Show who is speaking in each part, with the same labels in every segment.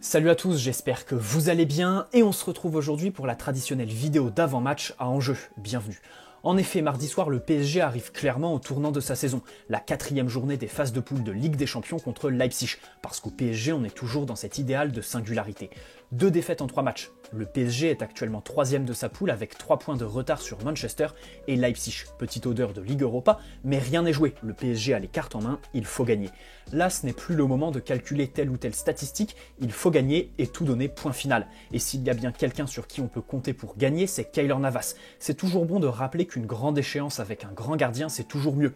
Speaker 1: Salut à tous, j'espère que vous allez bien et on se retrouve aujourd'hui pour la traditionnelle vidéo d'avant-match à enjeu. Bienvenue. En effet, mardi soir, le PSG arrive clairement au tournant de sa saison, la 4e journée des phases de poule de Ligue des Champions contre Leipzig, parce qu'au PSG, on est toujours dans cet idéal de singularité. 2 défaites en 3 matchs. Le PSG est actuellement 3e de sa poule avec 3 points de retard sur Manchester et Leipzig. Petite odeur de Ligue Europa, mais rien n'est joué. Le PSG a les cartes en main, il faut gagner. Là, ce n'est plus le moment de calculer telle ou telle statistique, il faut gagner et tout donner point final. Et s'il y a bien quelqu'un sur qui on peut compter pour gagner, c'est Keylor Navas. C'est toujours bon de rappeler qu'une grande échéance avec un grand gardien, c'est toujours mieux.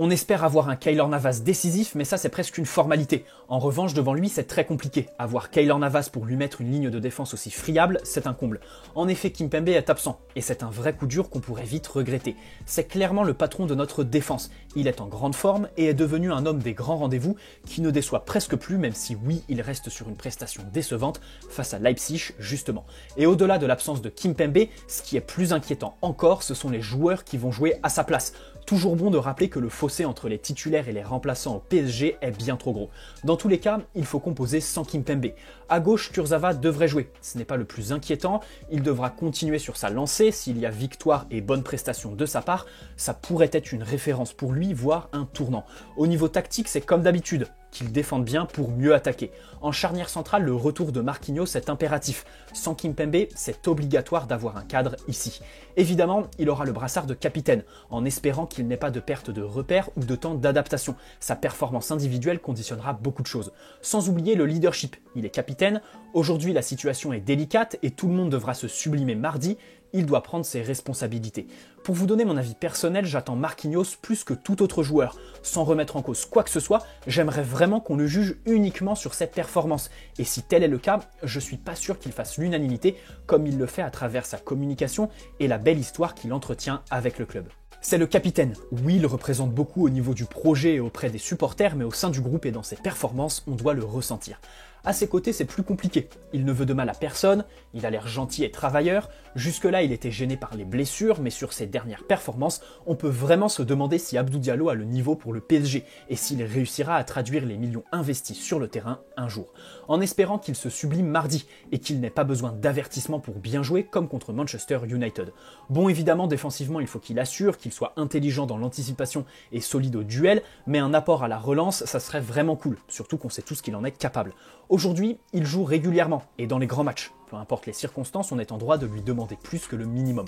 Speaker 1: On espère avoir un Keylor Navas décisif, mais ça c'est presque une formalité. En revanche, devant lui, c'est très compliqué. Avoir Keylor Navas pour lui mettre une ligne de défense aussi friable, c'est un comble. En effet, Kimpembe est absent, et c'est un vrai coup dur qu'on pourrait vite regretter. C'est clairement le patron de notre défense. Il est en grande forme et est devenu un homme des grands rendez-vous qui ne déçoit presque plus, même si oui, il reste sur une prestation décevante face à Leipzig, justement. Et au-delà de l'absence de Kimpembe, ce qui est plus inquiétant encore, ce sont les joueurs qui vont jouer à sa place. Toujours bon de rappeler que le fossé entre les titulaires et les remplaçants au PSG est bien trop gros. Dans tous les cas, il faut composer sans Kimpembe. À gauche, Kurzawa devrait jouer. Ce n'est pas le plus inquiétant, il devra continuer sur sa lancée. S'il y a victoire et bonne prestation de sa part, ça pourrait être une référence pour lui, voire un tournant. Au niveau tactique, c'est comme d'habitude, qu'il défende bien pour mieux attaquer. En charnière centrale, le retour de Marquinhos est impératif. Sans Kimpembe, c'est obligatoire d'avoir un cadre ici. Évidemment, il aura le brassard de capitaine, en espérant qu'il n'ait pas de perte de repère ou de temps d'adaptation. Sa performance individuelle conditionnera beaucoup de choses. Sans oublier le leadership, il est capitaine. Aujourd'hui, la situation est délicate et tout le monde devra se sublimer mardi. Il doit prendre ses responsabilités. Pour vous donner mon avis personnel, j'attends Marquinhos plus que tout autre joueur. Sans remettre en cause quoi que ce soit, j'aimerais vraiment qu'on le juge uniquement sur cette performance. Et si tel est le cas, je suis pas sûr qu'il fasse l'unanimité comme il le fait à travers sa communication et la belle histoire qu'il entretient avec le club. C'est le capitaine. Oui, il représente beaucoup au niveau du projet et auprès des supporters, mais au sein du groupe et dans ses performances, on doit le ressentir. À ses côtés, c'est plus compliqué. Il ne veut de mal à personne, il a l'air gentil et travailleur. Jusque-là, il était gêné par les blessures, mais sur ses dernières performances, on peut vraiment se demander si Abdou Diallo a le niveau pour le PSG et s'il réussira à traduire les millions investis sur le terrain un jour. En espérant qu'il se sublime mardi et qu'il n'ait pas besoin d'avertissement pour bien jouer comme contre Manchester United. Bon, évidemment, défensivement, il faut qu'il assure, qu'il soit intelligent dans l'anticipation et solide au duel, mais un apport à la relance, ça serait vraiment cool, surtout qu'on sait tous qu'il en est capable. Aujourd'hui, il joue régulièrement et dans les grands matchs. Peu importe les circonstances, on est en droit de lui demander plus que le minimum.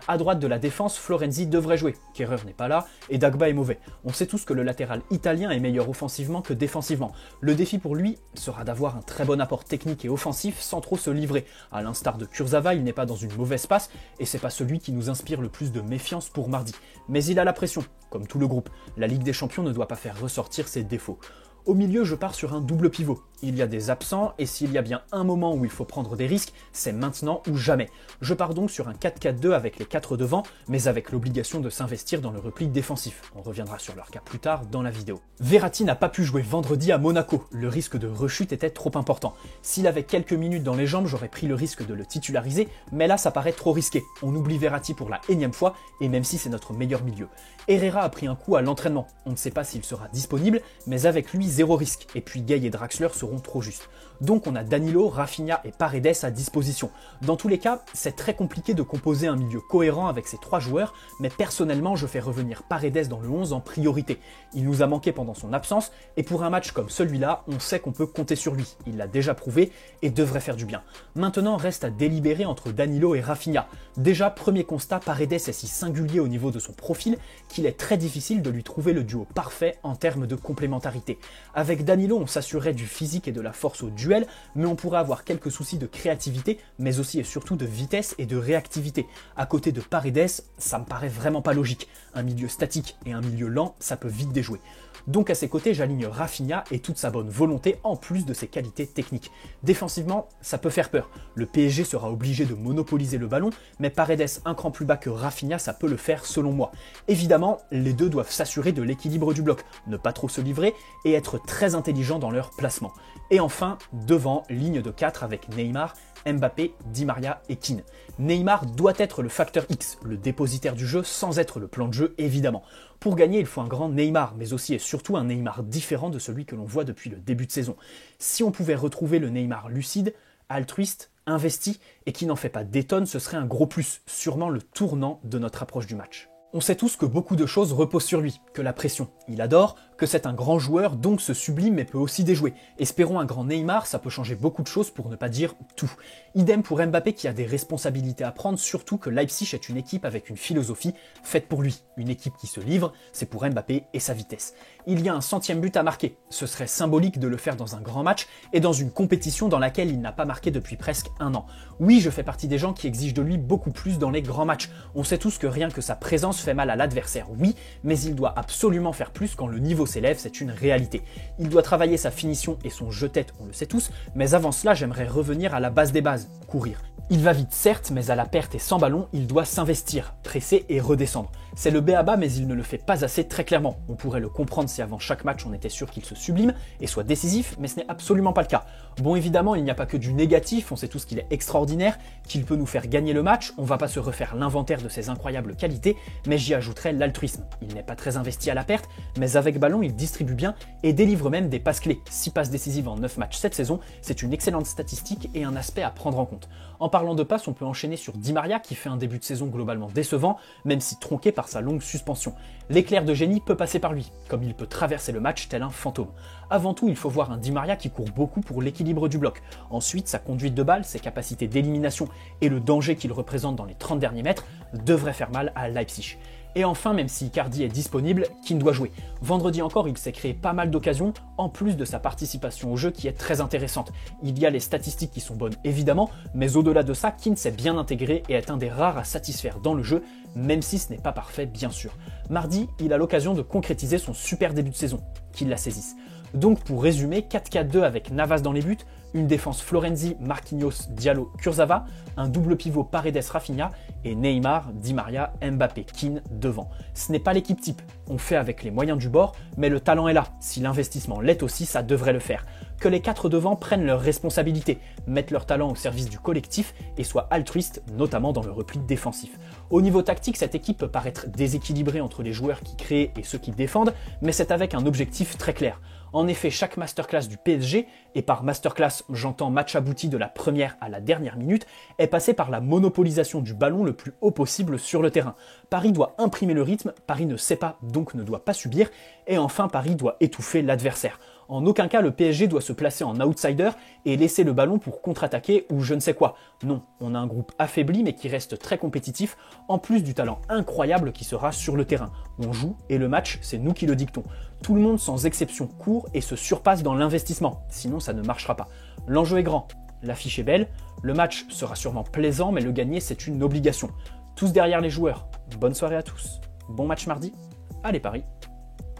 Speaker 1: À droite de la défense, Florenzi devrait jouer. Kehrer n'est pas là et Dagba est mauvais. On sait tous que le latéral italien est meilleur offensivement que défensivement. Le défi pour lui sera d'avoir un très bon apport technique et offensif sans trop se livrer. À l'instar de Kurzawa, il n'est pas dans une mauvaise passe et c'est pas celui qui nous inspire le plus de méfiance pour mardi. Mais il a la pression, comme tout le groupe. La Ligue des Champions ne doit pas faire ressortir ses défauts. Au milieu, je pars sur un double pivot. Il y a des absents et s'il y a bien un moment où il faut prendre des risques, c'est maintenant ou jamais. Je pars donc sur un 4-4-2 avec les 4 devant, mais avec l'obligation de s'investir dans le repli défensif. On reviendra sur leur cas plus tard dans la vidéo. Verratti n'a pas pu jouer vendredi à Monaco. Le risque de rechute était trop important. S'il avait quelques minutes dans les jambes, j'aurais pris le risque de le titulariser, mais là ça paraît trop risqué. On oublie Verratti pour la énième fois, et même si c'est notre meilleur milieu. Herrera a pris un coup à l'entraînement. On ne sait pas s'il sera disponible, mais avec lui, zéro risque. Et puis Gay et Draxler seront trop justes. Donc on a Danilo, Rafinha et Paredes à disposition. Dans tous les cas, c'est très compliqué de composer un milieu cohérent avec ces 3 joueurs, mais personnellement je fais revenir Paredes dans le 11 en priorité. Il nous a manqué pendant son absence, et pour un match comme celui-là, on sait qu'on peut compter sur lui. Il l'a déjà prouvé et devrait faire du bien. Maintenant reste à délibérer entre Danilo et Rafinha. Déjà, premier constat, Paredes est si singulier au niveau de son profil qu'il est très difficile de lui trouver le duo parfait en termes de complémentarité. Avec Danilo, on s'assurerait du physique et de la force au duel, mais on pourrait avoir quelques soucis de créativité, mais aussi et surtout de vitesse et de réactivité. À côté de Paredes, ça me paraît vraiment pas logique. Un milieu statique et un milieu lent, ça peut vite déjouer. Donc à ses côtés, j'aligne Rafinha et toute sa bonne volonté en plus de ses qualités techniques. Défensivement, ça peut faire peur. Le PSG sera obligé de monopoliser le ballon, mais Paredes un cran plus bas que Rafinha, ça peut le faire selon moi. Évidemment, les deux doivent s'assurer de l'équilibre du bloc, ne pas trop se livrer et être très intelligents dans leur placement. Et enfin, devant, ligne de 4 avec Neymar, Mbappé, Di Maria et Kean. Neymar doit être le facteur X, le dépositaire du jeu, sans être le plan de jeu évidemment. Pour gagner, il faut un grand Neymar, mais aussi et surtout un Neymar différent de celui que l'on voit depuis le début de saison. Si on pouvait retrouver le Neymar lucide, altruiste, investi et qui n'en fait pas des tonnes, ce serait un gros plus, sûrement le tournant de notre approche du match. On sait tous que beaucoup de choses reposent sur lui, que la pression, il adore, que c'est un grand joueur, donc ce sublime mais peut aussi déjouer. Espérons un grand Neymar, ça peut changer beaucoup de choses pour ne pas dire tout. Idem pour Mbappé qui a des responsabilités à prendre, surtout que Leipzig est une équipe avec une philosophie faite pour lui. Une équipe qui se livre, c'est pour Mbappé et sa vitesse. Il y a un 100e but à marquer, ce serait symbolique de le faire dans un grand match et dans une compétition dans laquelle il n'a pas marqué depuis presque un an. Oui, je fais partie des gens qui exigent de lui beaucoup plus dans les grands matchs. On sait tous que rien que sa présence fait mal à l'adversaire, oui, mais il doit absolument faire plus quand le niveau s'élève, c'est une réalité. Il doit travailler sa finition et son jeu-tête, on le sait tous, mais avant cela, j'aimerais revenir à la base des bases, courir. Il va vite certes, mais à la perte et sans ballon, il doit s'investir, presser et redescendre. C'est le b.a.-ba, mais il ne le fait pas assez très clairement. On pourrait le comprendre si avant chaque match on était sûr qu'il se sublime et soit décisif, mais ce n'est absolument pas le cas. Bon, évidemment, il n'y a pas que du négatif, on sait tous qu'il est extraordinaire, qu'il peut nous faire gagner le match, on va pas se refaire l'inventaire de ses incroyables qualités, mais j'y ajouterais l'altruisme. Il n'est pas très investi à la perte, mais avec ballon, il distribue bien et délivre même des passes clés. 6 passes décisives en 9 matchs cette saison, c'est une excellente statistique et un aspect à prendre en compte. En parlant de passes, on peut enchaîner sur Di Maria qui fait un début de saison globalement décevant, même si tronqué par sa longue suspension. L'éclair de génie peut passer par lui, comme il peut traverser le match tel un fantôme. Avant tout, il faut voir un Di Maria qui court beaucoup pour l'équilibre du bloc. Ensuite, sa conduite de balle, ses capacités d'élimination et le danger qu'il représente dans les 30 derniers mètres devraient faire mal à Leipzig. Et enfin, même si Icardi est disponible, Kean doit jouer. Vendredi encore, il s'est créé pas mal d'occasions, en plus de sa participation au jeu qui est très intéressante. Il y a les statistiques qui sont bonnes évidemment, mais au-delà de ça, Kean s'est bien intégré et est un des rares à satisfaire dans le jeu, même si ce n'est pas parfait bien sûr. Mardi, il a l'occasion de concrétiser son super début de saison, qu'il la saisisse. Donc pour résumer, 4-4-2 avec Navas dans les buts, une défense Florenzi, Marquinhos, Diallo, Kurzawa, un double pivot Paredes, Rafinha et Neymar, Di Maria, Mbappé, Kean devant. Ce n'est pas l'équipe type, on fait avec les moyens du bord, mais le talent est là. Si l'investissement l'est aussi, ça devrait le faire. Que les 4 devant prennent leurs responsabilités, mettent leur talent au service du collectif et soient altruistes, notamment dans le repli défensif. Au niveau tactique, cette équipe peut paraître déséquilibrée entre les joueurs qui créent et ceux qui défendent, mais c'est avec un objectif très clair. En effet, chaque masterclass du PSG, et par masterclass j'entends match abouti de la première à la dernière minute, est passé par la monopolisation du ballon le plus haut possible sur le terrain. Paris doit imprimer le rythme, Paris ne sait pas donc ne doit pas subir, et enfin Paris doit étouffer l'adversaire. En aucun cas le PSG doit se placer en outsider et laisser le ballon pour contre-attaquer ou je ne sais quoi. Non, on a un groupe affaibli mais qui reste très compétitif, en plus du talent incroyable qui sera sur le terrain. On joue et le match, c'est nous qui le dictons. Tout le monde sans exception court et se surpasse dans l'investissement, sinon ça ne marchera pas. L'enjeu est grand, l'affiche est belle, le match sera sûrement plaisant mais le gagner c'est une obligation. Tous derrière les joueurs, bonne soirée à tous, bon match mardi, allez Paris,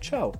Speaker 1: ciao.